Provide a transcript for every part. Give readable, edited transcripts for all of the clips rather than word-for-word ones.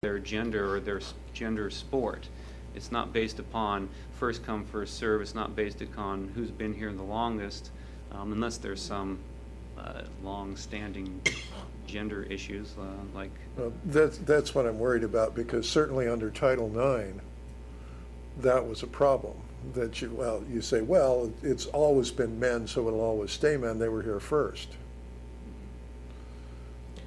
their gender or their gender sport. It's not based upon first come, first serve. It's not based upon who's been here the longest, unless there's some long-standing gender issues like. That's what I'm worried about, because certainly under Title IX, that was a problem. That you say, well, it's always been men, so it'll always stay men. They were here first.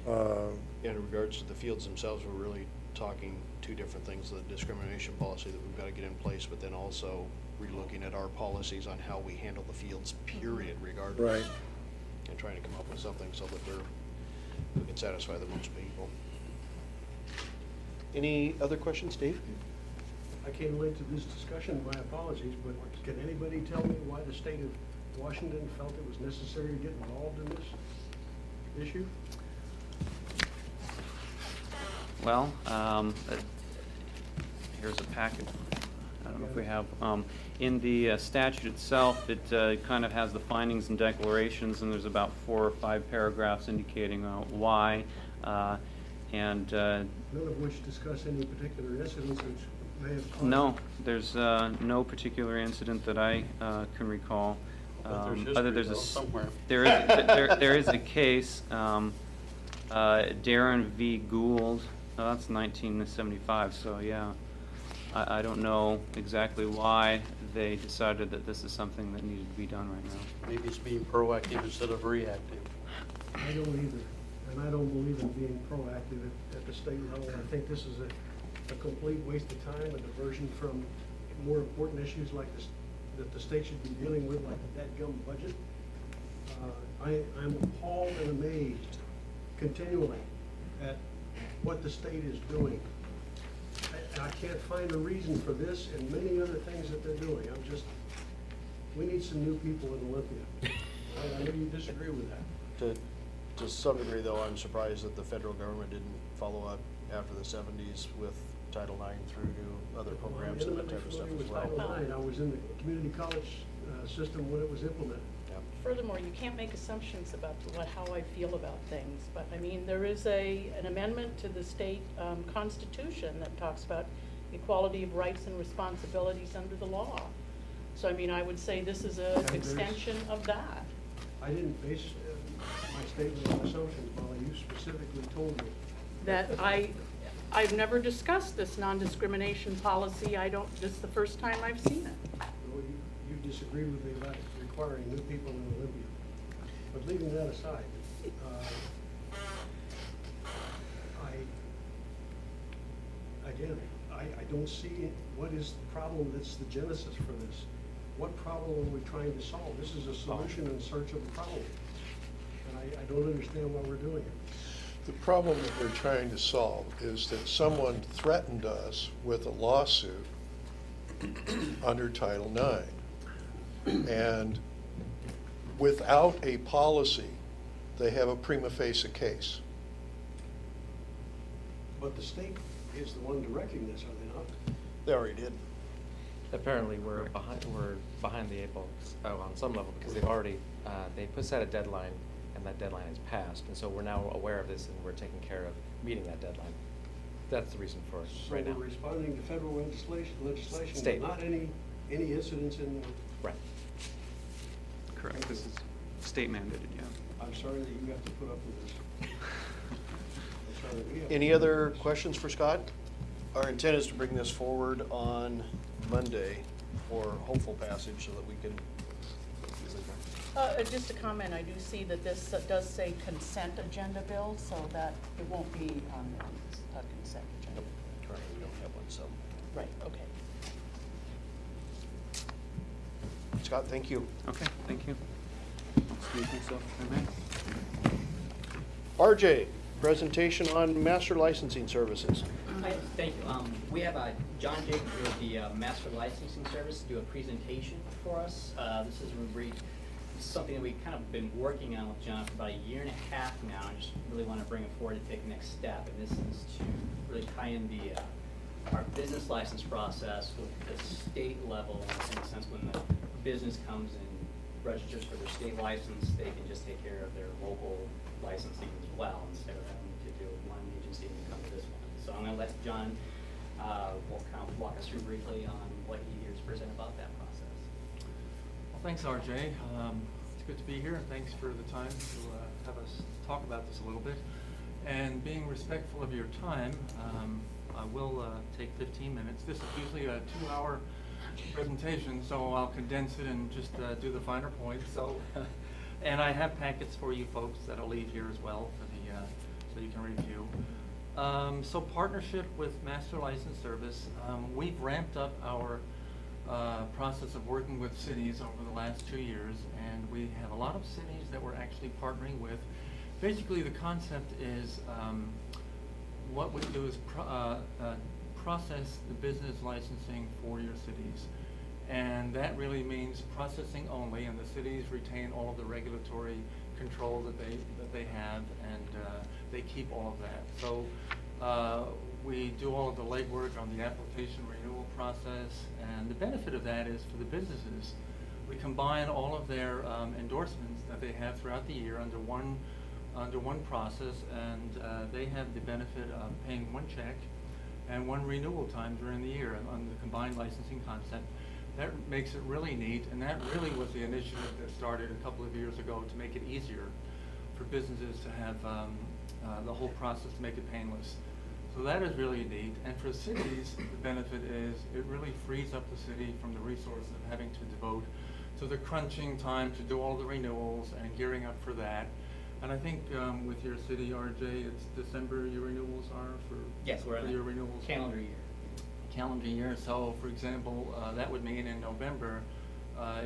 In regards to the fields themselves, we're really talking two different things: the discrimination policy that we've got to get in place, but then also relooking at our policies on how we handle the fields, period, regardless. Right. And trying to come up with something so that we can satisfy the most people. Any other questions, Dave? I came late to this discussion, my apologies, but can anybody tell me why the state of Washington felt it was necessary to get involved in this issue? Well, here's a packet. I don't know if we have. In the statute itself, it kind of has the findings and declarations, and there's about 4 or 5 paragraphs indicating why. None of which discuss any particular incidents which may have caused. No, there's no particular incident that I can recall. Other there's somewhere. There is a case, Darren v. Gould. Oh, that's 1975. So yeah, I don't know exactly why they decided that this is something that needed to be done right now. Maybe it's being proactive instead of reactive. I don't either, and I don't believe in being proactive at the state level. I think this is a complete waste of time, a diversion from more important issues like this that the state should be dealing with, like that gum budget. I'm appalled and amazed continually at what the state is doing. I can't find a reason for this and many other things that they're doing. We need some new people in Olympia. I know you disagree with that. To some degree, though, I'm surprised that the federal government didn't follow up after the 70s with Title IX through to other programs and that type of stuff as well. Title IX. I was in the community college system when it was implemented. Furthermore, you can't make assumptions about how I feel about things, but I mean, there is an amendment to the state constitution that talks about equality of rights and responsibilities under the law. So I mean, I would say this is an extension of that. I didn't base my statement on assumptions, Molly. You specifically told me that I've never discussed this non-discrimination policy. This is the first time I've seen it. Well, you disagree with me about requiring new people in Olympia. But leaving that aside, I don't see what is the problem that's the genesis for this. What problem are we trying to solve? This is a solution in search of a problem. And I don't understand why we're doing it. The problem that we're trying to solve is that someone threatened us with a lawsuit under Title IX. And without a policy, they have a prima facie case. But the state is the one directing this, are they not? They already did. Apparently, we're behind the 8 ball on some level, because they've already they put set a deadline, and that deadline has passed, and so we're now aware of this, and we're taking care of meeting that deadline. That's the reason for it right now. So we're responding to federal legislation, State. not any incidents in the... Right. Correct. This is state mandated. Yeah. I'm sorry that you have to put up with this. I'm sorry that we have to Any put up other with this. questions for Scott? Our intent is to bring this forward on Monday for hopeful passage so that we can. Just a comment, I do see that this does say consent agenda bill, so that it won't be on the consent agenda. Nope. Currently, we don't have one, so. Right, okay. Scott, thank you. Okay. Thank you. Excuse myself for a minute. RJ, presentation on master licensing services. Hi, thank you. We have John Jacobs with the Master Licensing Service do a presentation for us. This is something that we've kind of been working on with John for about a year and a half now. I just really want to bring it forward to take the next step. And this is to really tie in our business license process with the state level, in the sense when the business comes and registers for their state license, they can just take care of their local licensing as well instead of having to do one agency and come to this one. So I'm going to let John walk us through briefly on what he hears present about that process. Well, thanks, RJ. It's good to be here, and thanks for the time to have us talk about this a little bit. And being respectful of your time, I will take 15 minutes. This is usually a 2-hour presentation, so I'll condense it and just do the finer points. So, and I have packets for you folks that'll leave here as well for the so you can review. So partnership with Master License Service, we've ramped up our process of working with cities over the last 2 years, and we have a lot of cities that we're actually partnering with. Basically, the concept is what we do is process the business licensing for your cities. And that really means processing only, and the cities retain all of the regulatory control that they have, and they keep all of that. So we do all of the legwork on the application renewal process, and the benefit of that is for the businesses. We combine all of their endorsements that they have throughout the year under one process, and they have the benefit of paying one check and one renewal time during the year on the combined licensing concept. That makes it really neat, and that really was the initiative that started a couple of years ago to make it easier for businesses to have the whole process, to make it painless. So that is really neat. And for cities, the benefit is it really frees up the city from the resources of having to devote to the crunching time to do all the renewals and gearing up for that. And I think with your city, RJ, it's December your renewals are for? Yes, we're for in your renewals. calendar year. Calendar year. So, for example, that would mean in November,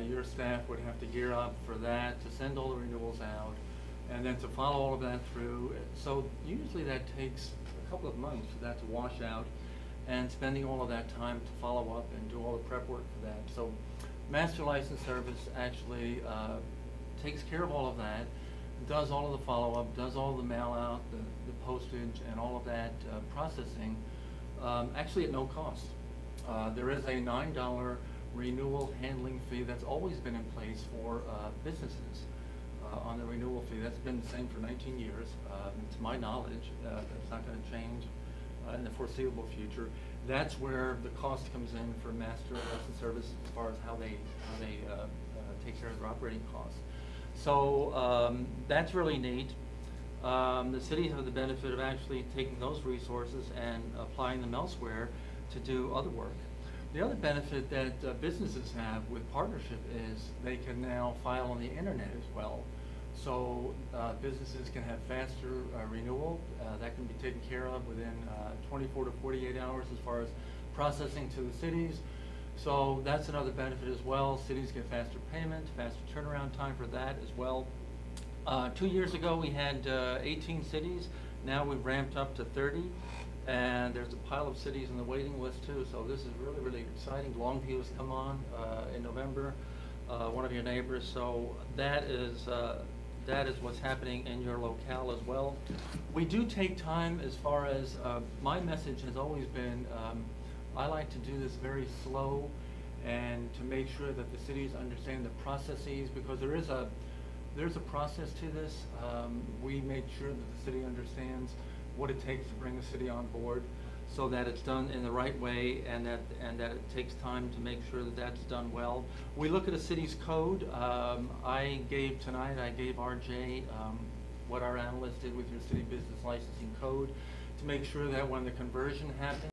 your staff would have to gear up for that, to send all the renewals out, and then to follow all of that through. So usually that takes a couple of months for that to wash out, and spending all of that time to follow up and do all the prep work for that. So Master License Service actually takes care of all of that, does all of the follow-up, does all the mail-out, the postage, and all of that processing, actually at no cost. There is a $9 renewal handling fee that's always been in place for businesses on the renewal fee. That's been the same for 19 years. To my knowledge, that's not going to change in the foreseeable future. That's where the cost comes in for Master License Service as far as how they take care of their operating costs. So that's really neat. The cities have the benefit of actually taking those resources and applying them elsewhere to do other work. The other benefit that businesses have with partnership is they can now file on the internet as well. So businesses can have faster renewal. That can be taken care of within 24 to 48 hours as far as processing to the cities. So that's another benefit as well. Cities get faster payment, faster turnaround time for that as well. 2 years ago we had 18 cities. Now we've ramped up to 30, and there's a pile of cities in the waiting list too. So this is really, really exciting. Longview has come on in November, one of your neighbors. So that is what's happening in your locale as well. We do take time as far as my message has always been. I like to do this very slow, and to make sure that the cities understand the processes, because there's a process to this. We make sure that the city understands what it takes to bring the city on board, so that it's done in the right way, and that it takes time to make sure that that's done well. We look at a city's code. I gave RJ what our analyst did with your city business licensing code, to make sure that when the conversion happens,